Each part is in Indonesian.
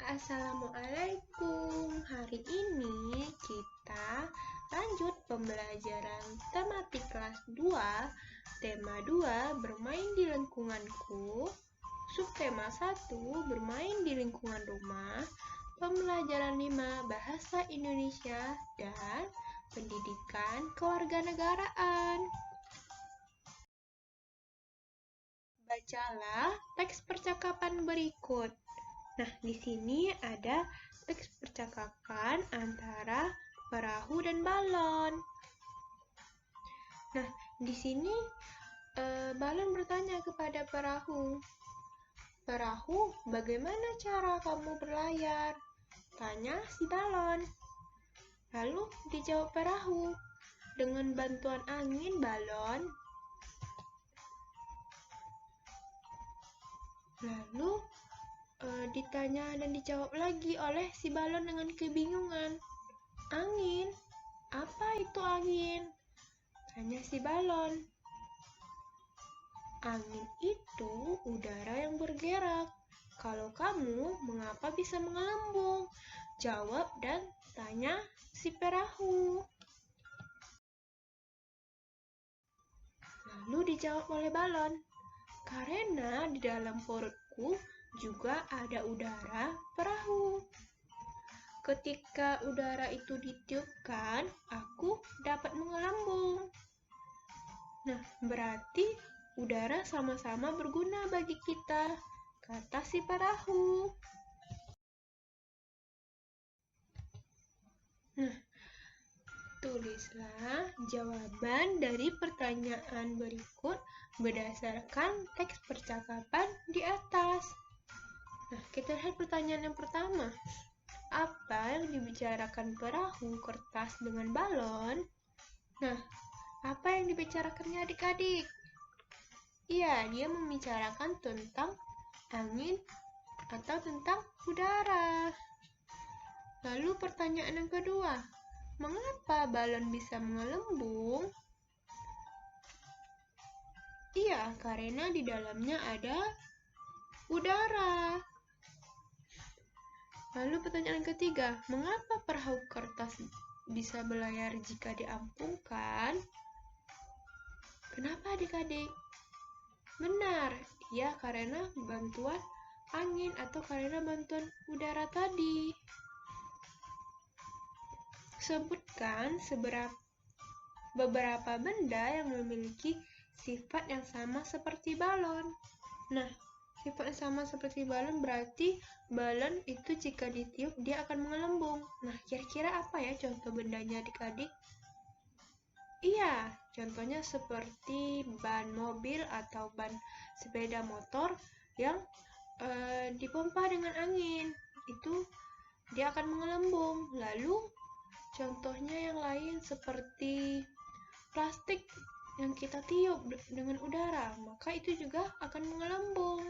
Assalamualaikum. Hari ini kita lanjut pembelajaran tematik kelas 2, tema 2 bermain di lingkunganku, subtema 1 bermain di lingkungan rumah, pembelajaran 5 bahasa Indonesia dan pendidikan kewarganegaraan. Bacalah teks percakapan berikut. Nah, di sini ada teks percakapan antara perahu dan balon. Nah, di sini balon bertanya kepada perahu, "Perahu, bagaimana cara kamu berlayar?" tanya si balon. Lalu dijawab perahu, "Dengan bantuan angin, balon." Lalu ditanya dan dijawab lagi oleh si balon dengan kebingungan. "Angin? Apa itu angin?" tanya si balon. "Angin itu udara yang bergerak. Kalau kamu, mengapa bisa menggelembung?" jawab dan tanya si perahu. Lalu dijawab oleh balon, "Karena di dalam perutku juga ada udara perahu. Ketika udara itu ditiupkan, aku dapat menggelembung." Nah, berarti udara sama-sama berguna bagi kita, kata si perahu. Nah, tulislah jawaban dari pertanyaan berikut berdasarkan teks percakapan di atas. Nah, kita lihat pertanyaan yang pertama. Apa yang dibicarakan perahu, kertas dengan balon? Nah, apa yang dibicarakannya adik-adik? Iya, dia membicarakan tentang angin atau tentang udara. Lalu pertanyaan yang kedua, mengapa balon bisa menggelembung? Iya, karena di dalamnya ada udara. Lalu pertanyaan ketiga, mengapa perahu kertas bisa berlayar jika diapungkan? Kenapa adik-adik? Benar, ya karena bantuan angin atau karena bantuan udara tadi. Sebutkan beberapa benda yang memiliki sifat yang sama seperti balon. Nah, sifat yang sama seperti balon berarti balon itu jika ditiup dia akan menggelembung. Nah, kira-kira apa ya contoh bendanya adik-adik? Iya, contohnya seperti ban mobil atau ban sepeda motor yang dipompa dengan angin. Itu dia akan menggelembung. Lalu contohnya yang lain seperti plastik yang kita tiup dengan udara, maka itu juga akan menggelembung.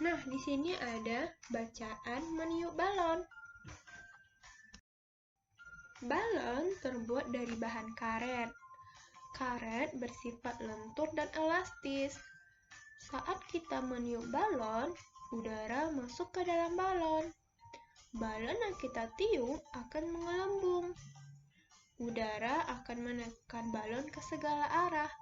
Nah, di sini ada bacaan meniup balon. Balon terbuat dari bahan karet. Karet bersifat lentur dan elastis. Saat kita meniup balon, udara masuk ke dalam balon. Balon yang kita tiup akan menggelembung. Udara akan menekan balon ke segala arah.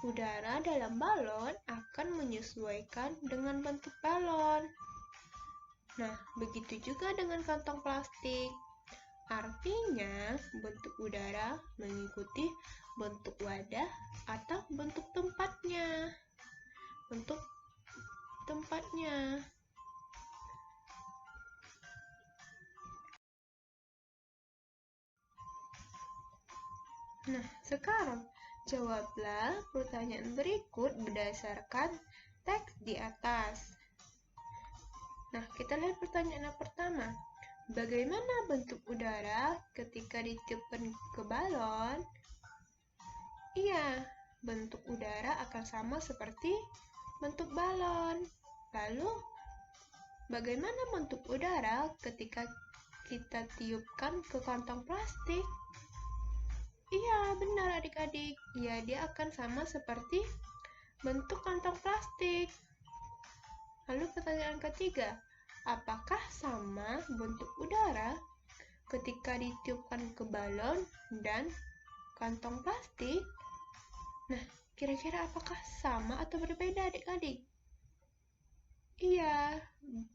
Udara dalam balon akan menyesuaikan dengan bentuk balon. Nah, begitu juga dengan kantong plastik. Artinya, bentuk udara mengikuti bentuk wadah atau bentuk tempatnya. Nah, sekarang jawablah pertanyaan berikut berdasarkan teks di atas. Nah, kita lihat pertanyaan yang pertama. Bagaimana bentuk udara ketika ditiupkan ke balon? Iya, bentuk udara akan sama seperti bentuk balon. Lalu, bagaimana bentuk udara ketika kita tiupkan ke kantong plastik? Iya, benar adik-adik. Ya, dia akan sama seperti bentuk kantong plastik. Lalu pertanyaan ketiga, apakah sama bentuk udara ketika ditiupkan ke balon dan kantong plastik? Nah, kira-kira apakah sama atau berbeda adik-adik? Iya,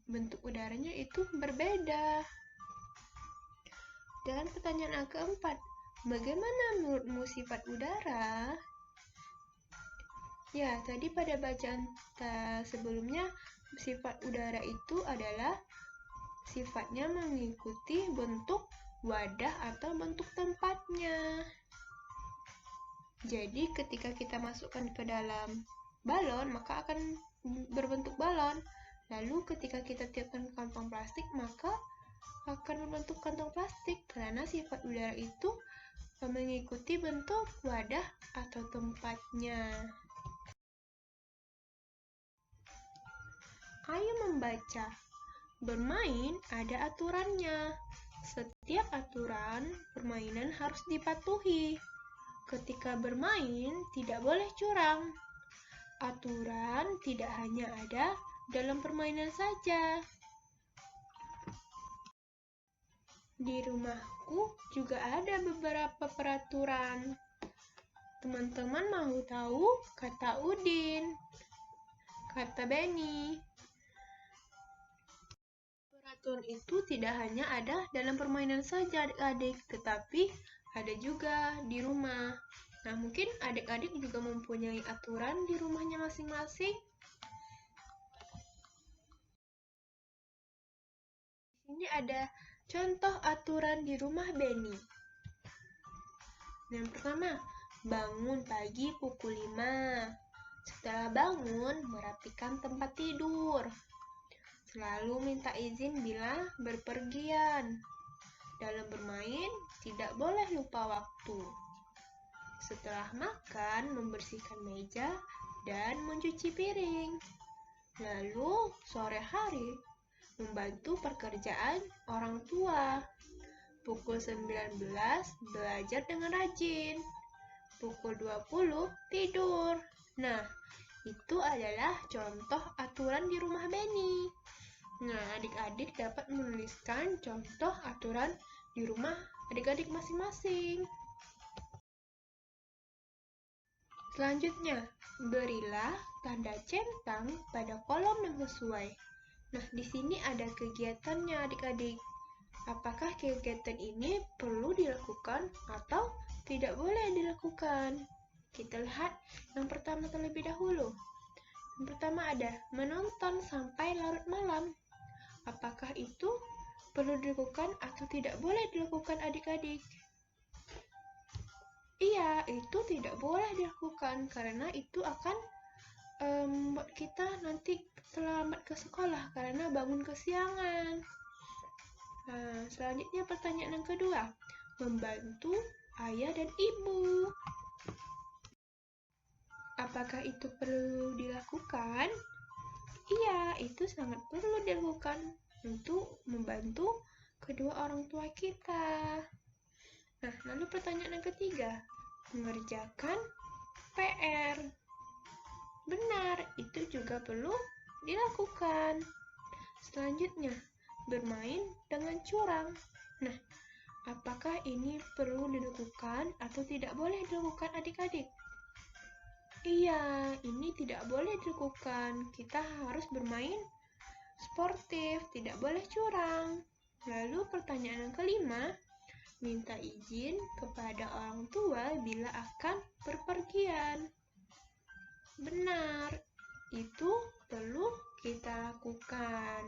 bentuk udaranya itu berbeda. Dan pertanyaan yang keempat, bagaimana menurutmu sifat udara? Ya, tadi pada bacaan sebelumnya, sifat udara itu adalah sifatnya mengikuti bentuk wadah atau bentuk tempatnya. Jadi ketika kita masukkan ke dalam balon, maka akan berbentuk balon. Lalu ketika kita tiupkan ke kantong plastik, maka akan berbentuk kantong plastik karena sifat udara itu mengikuti bentuk wadah atau tempatnya. Ayo membaca. Bermain ada aturannya. Setiap aturan permainan harus dipatuhi. Ketika bermain, tidak boleh curang. Aturan tidak hanya ada dalam permainan saja. Di rumahku juga ada beberapa peraturan. Teman-teman mau tahu kata Udin, kata Benny. Peraturan itu tidak hanya ada dalam permainan saja adik-adik, tetapi ada juga di rumah. Nah, mungkin adik-adik juga mempunyai aturan di rumahnya masing-masing. Di sini ada contoh aturan di rumah Benny. Yang pertama, bangun pagi pukul 5. Setelah bangun, merapikan tempat tidur. Selalu minta izin bila berpergian. Dalam bermain, tidak boleh lupa waktu. Setelah makan, membersihkan meja dan mencuci piring. Lalu, sore hari, membantu pekerjaan orang tua. Pukul 19, belajar dengan rajin. Pukul 20, tidur. Nah, itu adalah contoh aturan di rumah Benny. Nah, adik-adik dapat menuliskan contoh aturan di rumah adik-adik masing-masing. Selanjutnya, berilah tanda centang pada kolom yang sesuai. Nah, di sini ada kegiatannya adik-adik. Apakah kegiatan ini perlu dilakukan atau tidak boleh dilakukan? Kita lihat yang pertama terlebih dahulu. Yang pertama ada menonton sampai larut malam. Apakah itu perlu dilakukan atau tidak boleh dilakukan adik-adik? Iya, itu tidak boleh dilakukan karena itu akan membuat kita nanti terlambat ke sekolah karena bangun kesiangan. Nah, selanjutnya pertanyaan yang kedua, membantu ayah dan ibu. Apakah itu perlu dilakukan? Iya, itu sangat perlu dilakukan untuk membantu kedua orang tua kita. Nah, lalu pertanyaan yang ketiga, mengerjakan PR. Benar, itu juga perlu dilakukan. Selanjutnya, bermain dengan curang. Nah, apakah ini perlu dilakukan atau tidak boleh dilakukan adik-adik? Iya, ini tidak boleh dilakukan. Kita harus bermain sportif, tidak boleh curang. Lalu pertanyaan yang kelima, minta izin kepada orang tua bila akan berpergian. Benar, itu perlu kita lakukan.